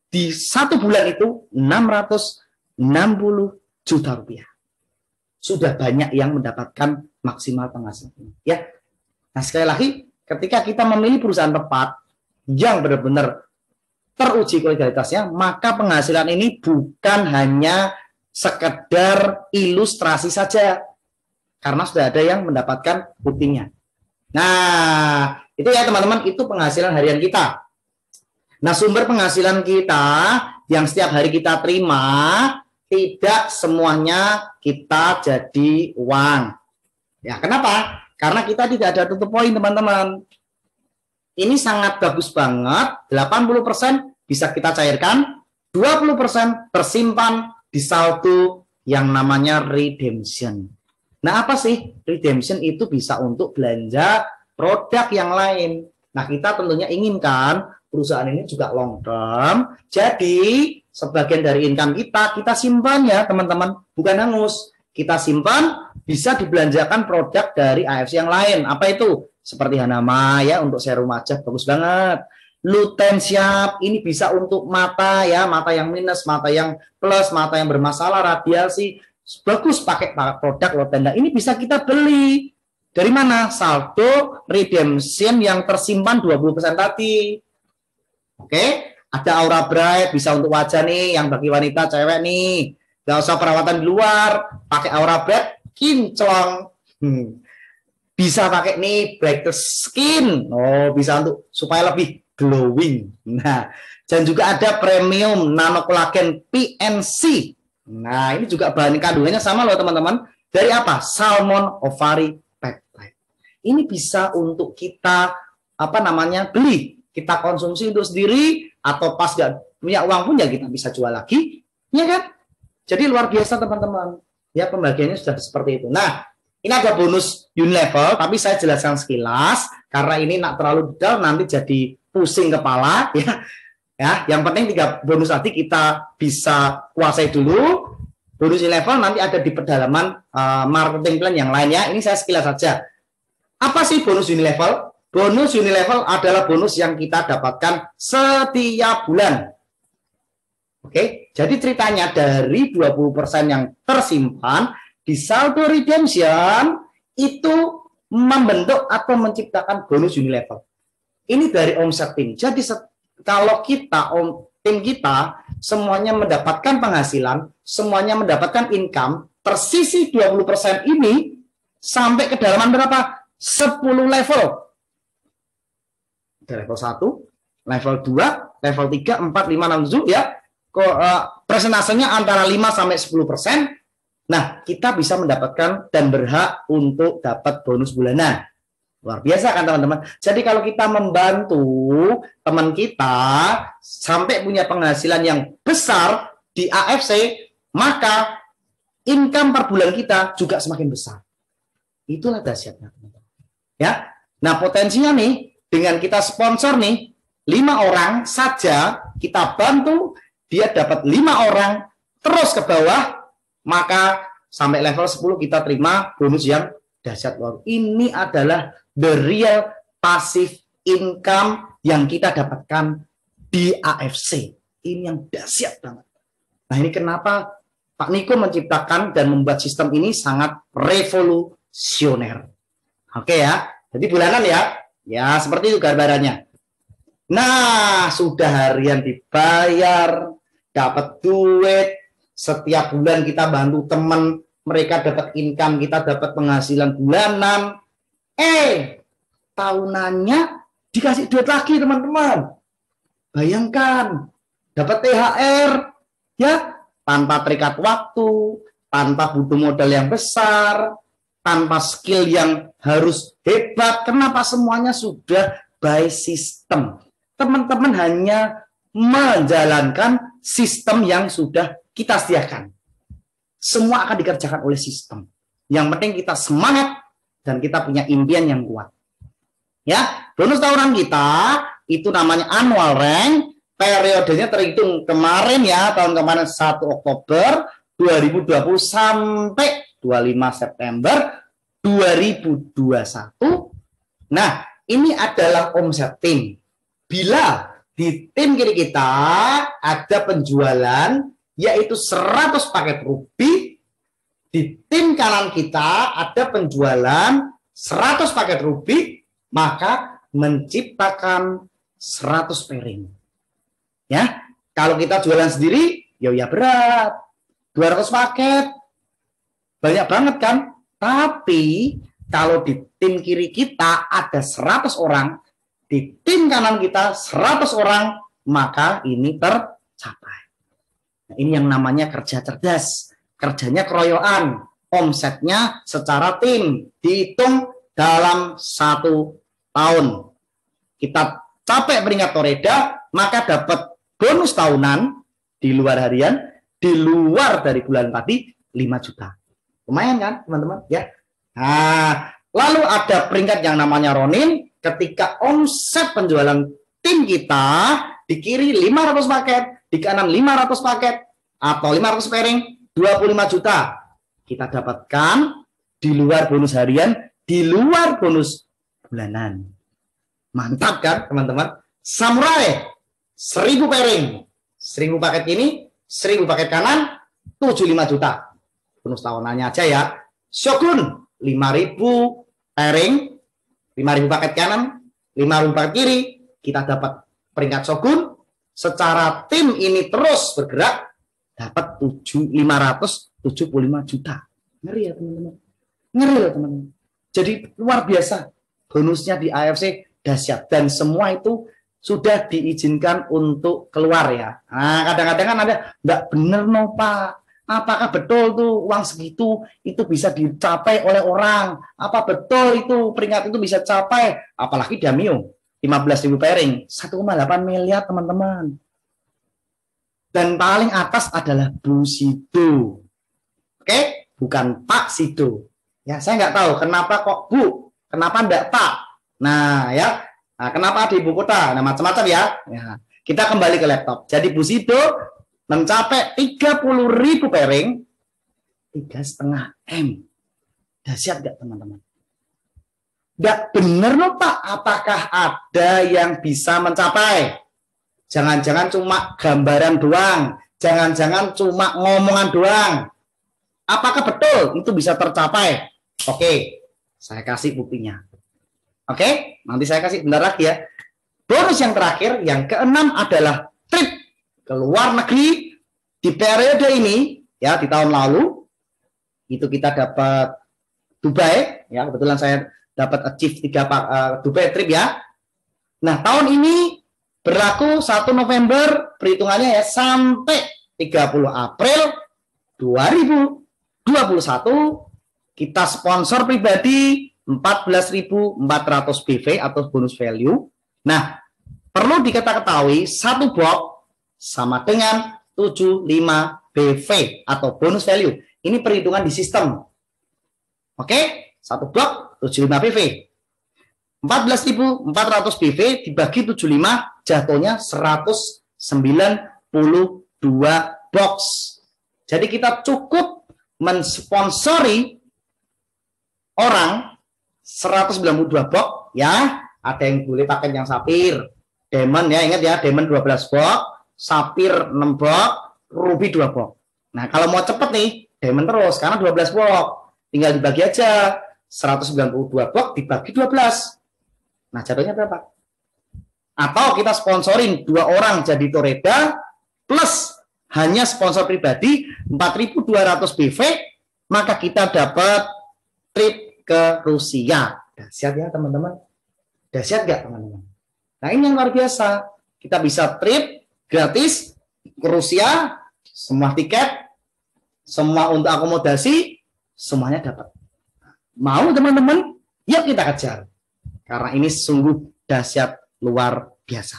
di 1 bulan itu 660 juta rupiah. Sudah banyak yang mendapatkan maksimal penghasilan. Ya. Nah, sekali lagi, ketika kita memilih perusahaan tepat yang benar-benar teruji kualitasnya, maka penghasilan ini bukan hanya sekedar ilustrasi saja, karena sudah ada yang mendapatkan buktinya. Nah, itu ya teman-teman, itu penghasilan harian kita. Nah, sumber penghasilan kita yang setiap hari kita terima, tidak semuanya kita jadi uang. Ya, kenapa? Karena kita tidak ada tutup poin, teman-teman. Ini sangat bagus banget, 80% bisa kita cairkan, 20% tersimpan di saldo yang namanya redemption. Nah, apa sih? Redemption itu bisa untuk belanja produk yang lain. Nah, kita tentunya inginkan perusahaan ini juga long term, jadi sebagian dari income kita simpan ya, teman-teman, bukan hangus. Kita simpan, bisa dibelanjakan produk dari AFC yang lain. Apa itu? Seperti Hanama ya, untuk serum wajah bagus banget. Lutensiap ini bisa untuk mata ya, mata yang minus, mata yang plus, mata yang bermasalah, radiasi. Bagus pakai produk Lutenda. Ini bisa kita beli. Dari mana? Saldo redemption yang tersimpan 20% tadi. Oke, ada Aura Bright bisa untuk wajah nih, yang bagi wanita, cewek nih. Gak usah perawatan di luar, pakai Aura Bright, kinclong. Bisa pakai nih brighter skin. Oh, bisa untuk supaya lebih glowing. Nah, dan juga ada premium nano collagen PNC. Nah, ini juga bahan kandungannya sama loh, teman-teman. Dari apa? Salmon ovary peptide. Ini bisa untuk kita beli, kita konsumsi untuk sendiri, atau pas nggak punya uang pun ya kita bisa jual lagi, ya kan? Jadi luar biasa, teman-teman. Ya, pembagiannya sudah seperti itu. Nah, ini ada bonus Unilevel, tapi saya jelaskan sekilas karena ini nak terlalu detail nanti jadi pusing kepala ya. Ya, yang penting 3 bonus tadi kita bisa kuasai dulu. Bonus Unilevel nanti ada di pedalaman marketing plan yang lainnya. Ini saya sekilas saja. Apa sih bonus Unilevel? Bonus Unilevel adalah bonus yang kita dapatkan setiap bulan. Oke, jadi ceritanya dari 20% yang tersimpan di saldo redemption itu membentuk atau menciptakan bonus Unilevel. Ini dari omset tim. Jadi kalau tim kita semuanya mendapatkan penghasilan, semuanya mendapatkan income, tersisi 20% ini sampai kedalaman berapa? 10 level. Ada level 1, level 2, level 3, 4, 5, 6, 7 ya. Presentasenya antara 5 sampai 10%. Nah, kita bisa mendapatkan dan berhak untuk dapat bonus bulanan. Luar biasa kan, teman-teman? Jadi kalau kita membantu teman kita sampai punya penghasilan yang besar di AFC, maka income per bulan kita juga semakin besar. Itulah dahsyatnya, teman-teman. Ya. Nah, potensinya nih, dengan kita sponsor nih, 5 orang saja kita bantu, dia dapat 5 orang terus ke bawah, maka sampai level 10 kita terima bonus yang dahsyat. Ini adalah the real passive income yang kita dapatkan di AFC. Ini yang dahsyat banget. Nah, ini kenapa Pak Niko menciptakan dan membuat sistem ini sangat revolusioner. Oke ya, jadi bulanan ya. Ya, seperti itu gambarannya. Nah, sudah harian dibayar, dapat duit, setiap bulan kita bantu teman, mereka dapat income, kita dapat penghasilan bulanan. Tahunannya dikasih duit lagi, teman-teman. Bayangkan, dapat THR, ya, tanpa terikat waktu, tanpa butuh modal yang besar, tanpa skill yang harus hebat. Kenapa? Semuanya sudah by system. Teman-teman hanya menjalankan sistem yang sudah kita sediakan. Semua akan dikerjakan oleh sistem. Yang penting kita semangat dan kita punya impian yang kuat. Ya, bonus tahunan kita itu namanya annual rank. Periodenya terhitung kemarin ya, tahun kemarin 1 Oktober 2020 sampai 25 September 2021. Nah, ini adalah omset tim. Bila di tim kiri kita ada penjualan yaitu 100 paket Ruby, di tim kanan kita ada penjualan 100 paket Ruby, maka menciptakan 100 pairing. Ya, kalau kita jualan sendiri, ya berat. 200 paket. Banyak banget kan? Tapi kalau di tim kiri kita ada 100 orang, di tim kanan kita 100 orang, maka ini tercapai. Nah, ini yang namanya kerja cerdas. Kerjanya keroyokan. Omsetnya secara tim. Dihitung dalam 1 tahun. Kita capai peringkat Toreda, maka dapat bonus tahunan di luar harian, di luar dari bulan tadi 5 juta. Lumayan kan, teman-teman? Ya. Nah, lalu ada peringkat yang namanya Ronin, ketika omset penjualan tim kita di kiri 500 paket, di kanan 500 paket, atau 500 pairing, 25 juta. Kita dapatkan di luar bonus harian, di luar bonus bulanan. Mantap kan, teman-teman? Samurai 1000 pairing, 1000 paket ini, 1000 paket kanan, 75 juta. Bonus tahunannya aja ya. Shogun 5000 pairing, 5000 paket kanan, 5000 paket kiri, kita dapat peringkat Shogun. Secara tim ini terus bergerak, dapat 575 juta. Ngeri ya teman-teman. Ngeri loh teman-teman. Jadi luar biasa. Bonusnya di AFC dahsyat. Dan semua itu sudah diizinkan untuk keluar ya. Nah, kadang-kadang kan ada, nggak bener no Pak. Apakah betul tuh uang segitu itu bisa dicapai oleh orang? Apa betul itu peringkat itu bisa capai? Apalagi Damio 15.000 pairing, 1,8 miliar teman-teman. Dan paling atas adalah Bu Sido. Oke, bukan Pak Sido. Ya, saya nggak tahu kenapa kok Bu, kenapa enggak Pak. Nah, ya. Nah, kenapa di ibu kota? Nah, macam-macam ya. Ya. Kita kembali ke laptop. Jadi Bu Sido mencapai 30.000 pairing, 3,5 M. Dahsyat nggak teman-teman? Nggak bener loh Pak. Apakah ada yang bisa mencapai? Jangan-jangan cuma gambaran doang. Jangan-jangan cuma ngomongan doang. Apakah betul itu bisa tercapai? Oke, saya kasih buktinya. Oke, nanti saya kasih bentar lagi ya. Bonus yang terakhir, yang keenam adalah trip ke luar negeri di periode ini, ya di tahun lalu itu kita dapat Dubai, ya kebetulan saya dapat achieve 3 Dubai trip ya. Nah tahun ini berlaku 1 November perhitungannya ya sampai 30 April 2021 kita sponsor pribadi 14.400 BV atau bonus value. Nah, perlu diketahui satu box sama dengan 75 BV atau bonus value. Ini perhitungan di sistem. Oke, satu box 75 BV. 14.400 BV dibagi 75 jatuhnya 192 box. Jadi kita cukup mensponsori orang 192 box ya, Ada yang boleh pakai yang sapir. Diamond ya, ingat ya, diamond 12 box, sapir 6 box, ruby 2 box. Nah, kalau mau cepet nih, diamond terus karena 12 box. Tinggal dibagi aja. 192 box dibagi 12. Nah, jatuhnya berapa? Atau kita sponsorin 2 orang jadi Toreda plus hanya sponsor pribadi 4.200 BV, maka kita dapat trip ke Rusia. Dahsyat ya teman-teman. Dahsyat nggak teman-teman? Nah, ini yang luar biasa. Kita bisa trip gratis ke Rusia, semua tiket, semua untuk akomodasi, semuanya dapat. Mau teman-teman? Yuk kita kejar. Karena ini sungguh dahsyat luar biasa.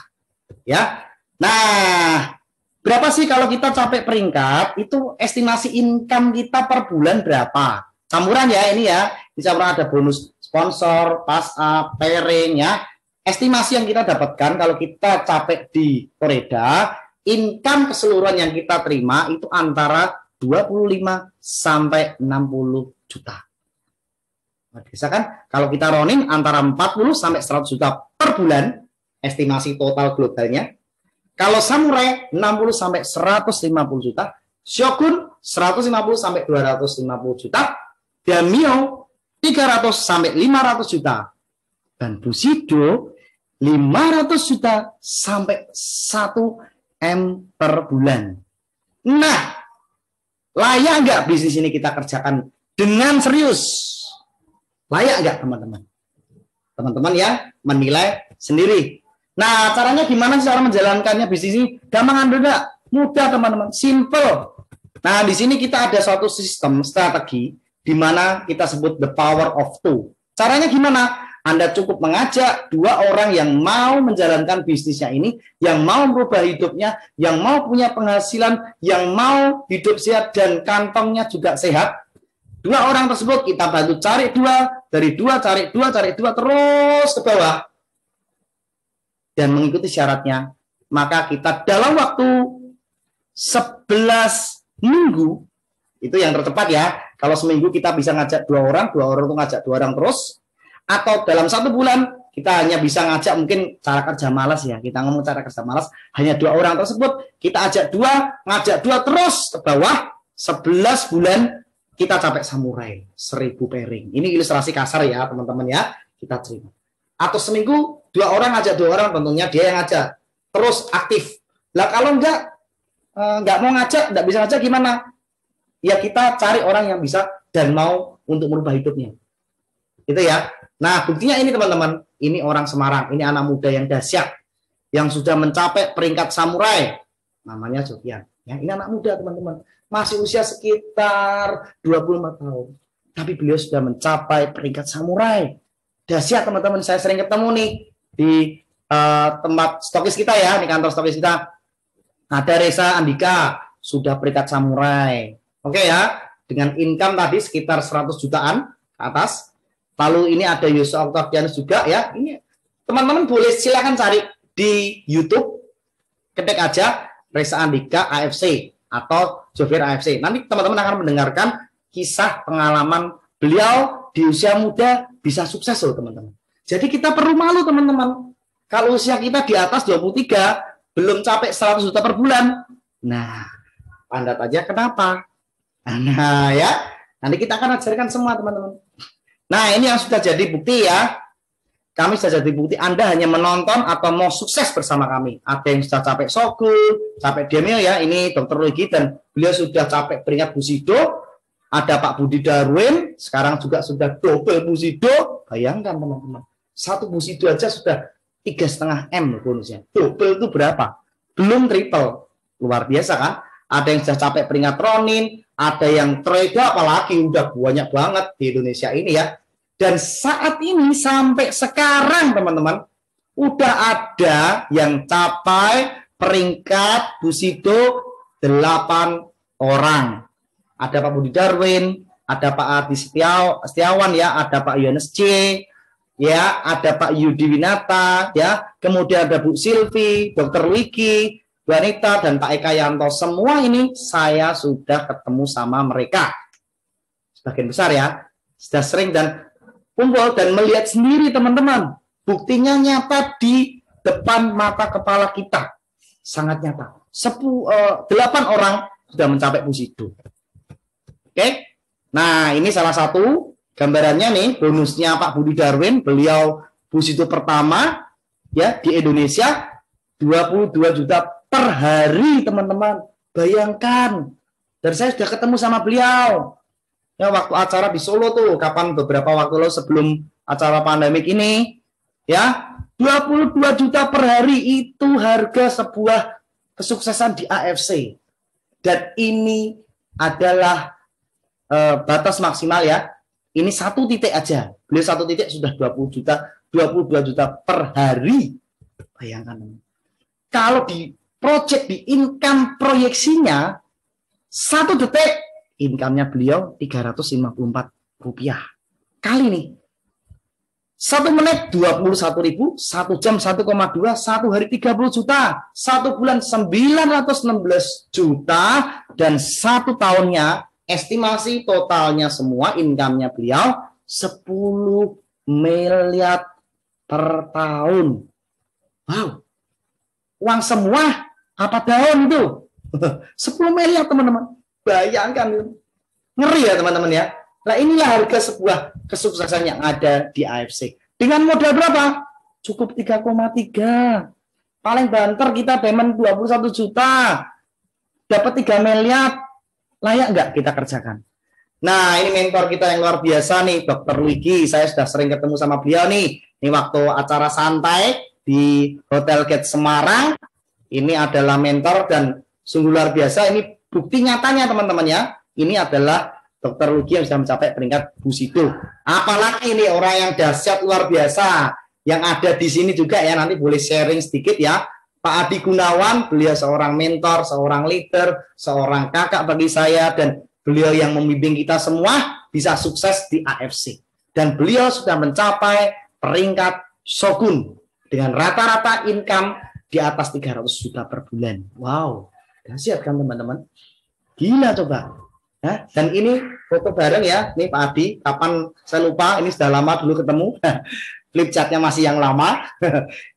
Ya. Nah, berapa sih kalau kita capai peringkat? Itu estimasi income kita per bulan berapa? Campuran ya ini ya. Di campuran ada bonus sponsor, pass up, pairing ya. Estimasi yang kita dapatkan kalau kita capek di Toreda, income keseluruhan yang kita terima itu antara 25 sampai 60 juta. Nah, bisa kan? Kalau kita running antara 40 sampai 100 juta per bulan, estimasi total globalnya. Kalau Samurai 60 sampai 150 juta, Shogun 150 sampai 250 juta, dan Mio 300 sampai 500 juta. Dan Bushido 500 juta sampai 1 M per bulan. Nah, layak nggak bisnis ini kita kerjakan dengan serius? Layak nggak teman-teman? Teman-teman ya menilai sendiri. Nah, caranya gimana cara menjalankannya bisnis ini? Gampang enggak? Mudah teman-teman, simple. Nah, di sini kita ada suatu sistem strategi di mana kita sebut the power of two. Caranya gimana? Anda cukup mengajak 2 orang yang mau menjalankan bisnisnya ini, yang mau merubah hidupnya, yang mau punya penghasilan, yang mau hidup sehat dan kantongnya juga sehat. 2 orang tersebut kita bantu cari 2, dari 2 cari 2, cari 2 terus ke bawah. Dan mengikuti syaratnya, maka kita dalam waktu 11 minggu, itu yang tercepat ya. Kalau seminggu kita bisa ngajak 2 orang itu ngajak 2 orang terus. Atau dalam 1 bulan kita hanya bisa ngajak mungkin cara kerja malas ya. Kita ngomong cara kerja malas, hanya 2 orang tersebut kita ajak 2, ngajak 2 terus ke bawah. 11 bulan kita capai Samurai 1000 pairing. Ini ilustrasi kasar ya teman-teman ya. Kita terima. Atau seminggu 2 orang ngajak 2 orang, tentunya dia yang ngajak terus aktif. Lah kalau nggak mau ngajak, nggak bisa ngajak gimana? Ya kita cari orang yang bisa dan mau untuk merubah hidupnya. Itu ya. Nah, buktinya ini teman-teman, ini orang Semarang, ini anak muda yang dahsyat, yang sudah mencapai peringkat Samurai, namanya Sofian. Ya, ini anak muda teman-teman, masih usia sekitar 25 tahun, tapi beliau sudah mencapai peringkat Samurai. Dahsyat teman-teman, saya sering ketemu nih di tempat stokis kita ya, di kantor stokis kita. Ada Reza Andika, sudah peringkat Samurai. Oke ya, dengan income tadi sekitar 100 jutaan ke atas. Lalu ini ada Yusuf Octavianus juga ya. Ini teman-teman boleh silakan cari di YouTube, ketik aja Reza Andika AFC atau Jovier AFC. Nanti teman-teman akan mendengarkan kisah pengalaman beliau di usia muda bisa sukses loh teman-teman. Jadi kita perlu malu teman-teman. Kalau usia kita di atas 23 belum capai 100 juta per bulan. Nah, Anda tanya kenapa? Nah ya, nanti kita akan ajarkan semua teman-teman. Nah, ini yang sudah jadi bukti ya. Kami sudah jadi bukti Anda hanya menonton atau mau sukses bersama kami. Ada yang sudah capek Shogun, capek Demio ya. Ini Dr. Luigi dan beliau sudah capek peringkat Bushido. Ada Pak Budi Darwin, sekarang juga sudah double Bushido. Bayangkan teman-teman, 1 Bushido aja sudah 3,5 M bonusnya. Double itu berapa? Belum triple. Luar biasa kan? Ada yang sudah capek peringkat Ronin, ada yang Toreda, apalagi udah banyak banget di Indonesia ini ya. Dan saat ini sampai sekarang teman-teman, udah ada yang capai peringkat Bushido 8 orang. Ada Pak Budi Darwin, ada Pak Adi Setiawan ya, ada Pak Yohanes C, ya, ada Pak Yudi Winata ya, kemudian ada Bu Silvi, Dr. Wiki, Bu Anita, dan Pak Eka Yanto. Semua ini saya sudah ketemu sama mereka. Sebagian besar ya, sudah sering dan kumpul dan melihat sendiri teman-teman Buktinya nyata di depan mata kepala kita. Sangat nyata. 8 orang sudah mencapai Pusido. Oke. Nah, ini salah satu gambarannya nih, bonusnya Pak Budi Darwin, beliau Pusido pertama ya di Indonesia, 22 juta per hari, teman-teman. Bayangkan. Dan saya sudah ketemu sama beliau. Ya, waktu acara di Solo tuh, kapan beberapa waktu lalu sebelum acara pandemik ini, ya, 22 juta per hari itu harga sebuah kesuksesan di AFC. Dan ini adalah batas maksimal ya. Ini 1 titik aja. Beliau 1 titik sudah 20 juta, 22 juta per hari. Bayangkan. Kalau di project, di income proyeksinya 1 detik income-nya beliau 354 rupiah. Kali nih. 1 menit 21.000, 1 jam 1,2, 1 hari 30 juta, 1 bulan 916 juta, dan 1 tahunnya estimasi totalnya semua income-nya beliau 10 miliar per tahun. Wow. Uang semua apa daun itu? 10 miliar, teman-teman. Bayangkan. Ngeri ya, teman-teman ya. Nah, inilah harga sebuah kesuksesan yang ada di AFC. Dengan modal berapa? Cukup 3,3. Paling banter kita payment 21 juta. Dapat 3 miliar. Layak nggak kita kerjakan? Nah, ini mentor kita yang luar biasa nih, Dr. Luigi. Saya sudah sering ketemu sama beliau nih. Ini waktu acara santai di Hotel Gate Semarang. Ini adalah mentor dan sungguh luar biasa. Ini bukti nyatanya, teman-teman ya. Ini adalah Dr. Luigi yang sudah mencapai peringkat Pusido. Apalagi ini orang yang dahsyat luar biasa yang ada di sini juga ya, nanti boleh sharing sedikit ya. Pak Adi Gunawan, beliau seorang mentor, seorang leader, seorang kakak bagi saya, dan beliau yang membimbing kita semua bisa sukses di AFC. Dan beliau sudah mencapai peringkat Shogun dengan rata-rata income di atas 300 juta per bulan. Wow, dahsyat kan teman-teman? Gila coba. Nah, dan ini foto bareng ya, nih Pak Adi, kapan saya lupa, ini sudah lama dulu ketemu, flip chartnya masih yang lama,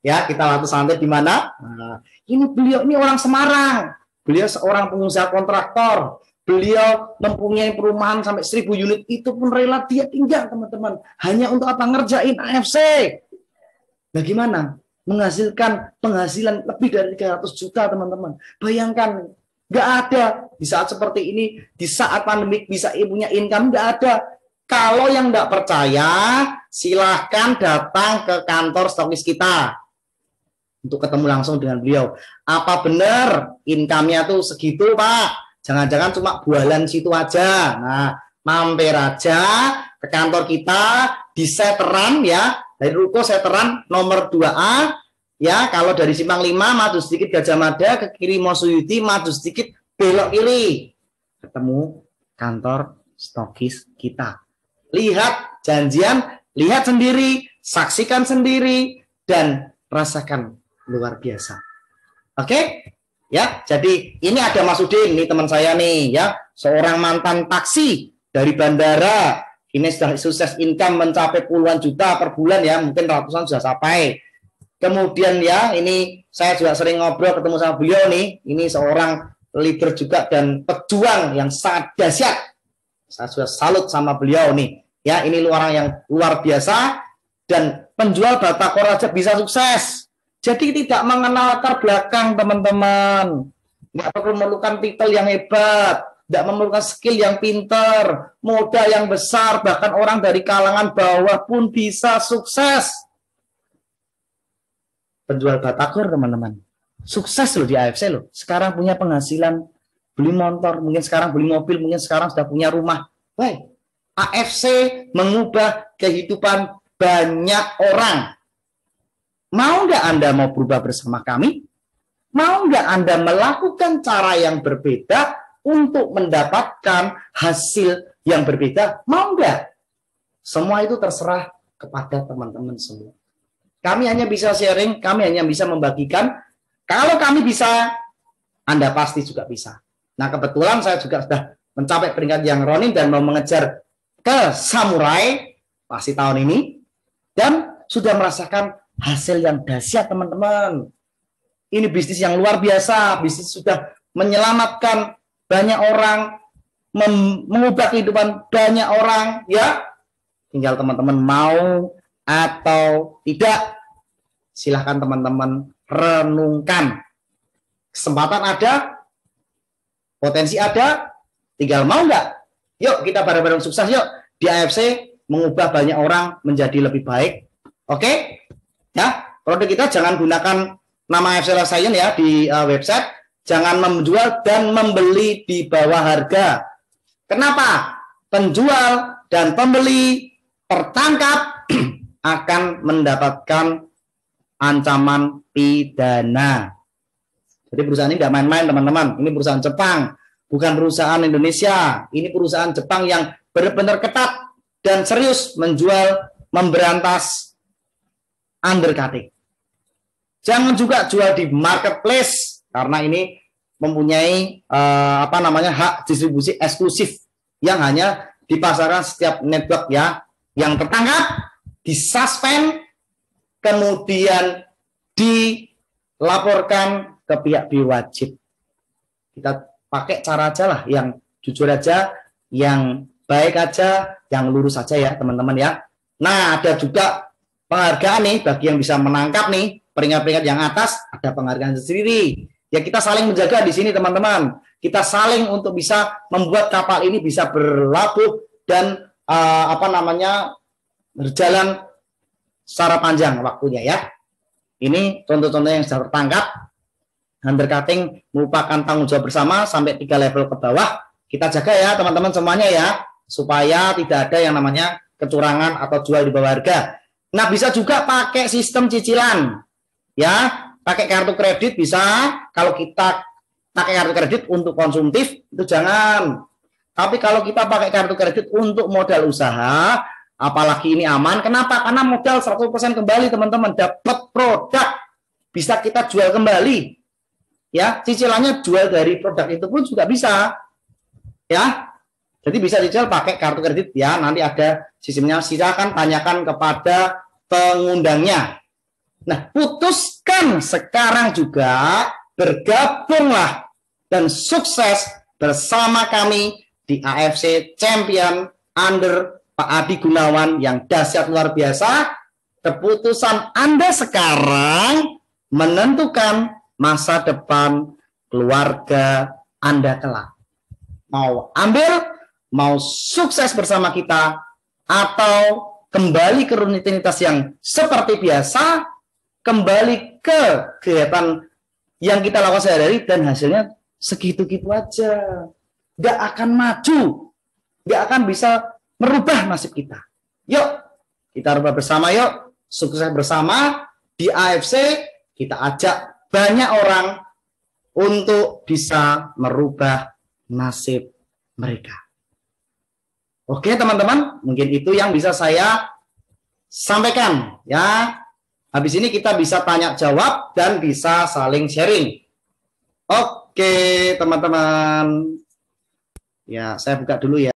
ya kita waktu santai di mana? Nah, ini beliau, ini orang Semarang, beliau seorang pengusaha kontraktor, beliau mempunyai perumahan sampai 1000 unit, itu pun rela dia tinggal teman-teman, hanya untuk apa? Ngerjain AFC. Nah gimana? Menghasilkan penghasilan lebih dari 300 juta teman-teman, bayangkan. Nggak ada di saat seperti ini, di saat pandemik bisa punya income, nggak ada. Kalau yang nggak percaya, silahkan datang ke kantor stokis kita untuk ketemu langsung dengan beliau. Apa benar income-nya tuh segitu, Pak? Jangan-jangan cuma bualan situ aja. Nah, mampir aja ke kantor kita di Seteran ya, dari ruko Seteran nomor 2A. Ya, kalau dari Simpang 5 maju sedikit Gajah Mada, ke kiri Mosuyuti, maju sedikit belok kiri. Ketemu kantor stokis kita. Lihat janjian, lihat sendiri, saksikan sendiri, dan rasakan luar biasa. Oke? Ya, jadi ini ada Mas Udin, ini teman saya nih ya, seorang mantan taksi dari bandara. Ini sudah sukses income mencapai puluhan juta per bulan ya, mungkin ratusan sudah sampai. Kemudian ya, ini saya juga sering ngobrol ketemu sama beliau nih. Ini seorang leader juga dan pejuang yang sangat dahsyat. Saya sudah salut sama beliau nih. Ya, ini orang yang luar biasa dan penjual batagor aja bisa sukses. Jadi tidak mengenal latar belakang teman-teman. Nggak perlu memerlukan titel yang hebat, tidak memerlukan skill yang pinter, modal yang besar, bahkan orang dari kalangan bawah pun bisa sukses. Penjual batagor teman-teman sukses loh di AFC loh. Sekarang punya penghasilan, beli motor, mungkin sekarang beli mobil, mungkin sekarang sudah punya rumah. Baik, AFC mengubah kehidupan banyak orang. Mau nggak Anda mau berubah bersama kami? Mau nggak Anda melakukan cara yang berbeda untuk mendapatkan hasil yang berbeda? Mau nggak? Semua itu terserah kepada teman-teman semua. Kami hanya bisa sharing, kami hanya bisa membagikan. Kalau kami bisa, Anda pasti juga bisa. Nah, kebetulan saya juga sudah mencapai peringkat yang Ronin dan mau mengejar ke Samurai pasti tahun ini, dan sudah merasakan hasil yang dahsyat, teman-teman. Ini bisnis yang luar biasa, bisnis sudah menyelamatkan banyak orang, mengubah kehidupan banyak orang, ya. Tinggal teman-teman mau atau tidak. Silahkan teman-teman renungkan. Kesempatan ada, potensi ada, tinggal mau nggak? Yuk kita bareng-bareng sukses yuk di AFC mengubah banyak orang menjadi lebih baik. Oke? Ya, produk kita jangan gunakan nama AFC Life Science ya di website. Jangan menjual dan membeli di bawah harga. Kenapa? Penjual dan pembeli tertangkap akan mendapatkan ancaman pidana. Jadi perusahaan ini tidak main-main, teman-teman. Ini perusahaan Jepang, bukan perusahaan Indonesia. Ini perusahaan Jepang yang benar-benar ketat dan serius menjual, memberantas undercutting. Jangan juga jual di marketplace karena ini mempunyai hak distribusi eksklusif yang hanya dipasarkan setiap network ya. Yang tertangkap, disuspend, kemudian dilaporkan ke pihak berwajib. Kita pakai cara aja lah yang jujur aja, yang baik aja, yang lurus aja ya teman-teman ya. Nah, ada juga penghargaan nih bagi yang bisa menangkap nih peringkat-peringkat yang atas, ada penghargaan sendiri. Ya kita saling menjaga di sini teman-teman. Kita saling untuk bisa membuat kapal ini bisa berlabuh dan berjalan secara panjang waktunya ya. Ini contoh-contoh yang sudah tertangkap. Undercutting merupakan tanggung jawab bersama sampai 3 level ke bawah. Kita jaga ya teman-teman semuanya ya, supaya tidak ada yang namanya kecurangan atau jual di bawah harga. Nah, bisa juga pakai sistem cicilan. Ya, pakai kartu kredit bisa. Kalau kita pakai kartu kredit untuk konsumtif itu jangan. Tapi kalau kita pakai kartu kredit untuk modal usaha, apalagi ini aman. Kenapa? Karena modal 100% kembali, teman-teman. Dapat produk bisa kita jual kembali. Ya, cicilannya jual dari produk itu pun juga bisa. Ya. Jadi bisa dicicil pakai kartu kredit ya. Nanti ada sistemnya. Silakan tanyakan kepada pengundangnya. Nah, putuskan sekarang juga, bergabunglah dan sukses bersama kami di AFC Champion under Pak Adi Gunawan yang dahsyat luar biasa. Keputusan Anda sekarang menentukan masa depan keluarga Anda kelak. Mau ambil, mau sukses bersama kita, atau kembali ke rutinitas yang seperti biasa, kembali ke kegiatan yang kita lakukan sehari-hari dan hasilnya segitu-gitu aja. Nggak akan maju, nggak akan bisa merubah nasib kita. Yuk, kita rubah bersama yuk, sukses bersama di AFC, kita ajak banyak orang untuk bisa merubah nasib mereka. Oke teman-teman, mungkin itu yang bisa saya sampaikan ya. Habis ini kita bisa tanya jawab dan bisa saling sharing. Oke teman-teman. Ya, saya buka dulu ya.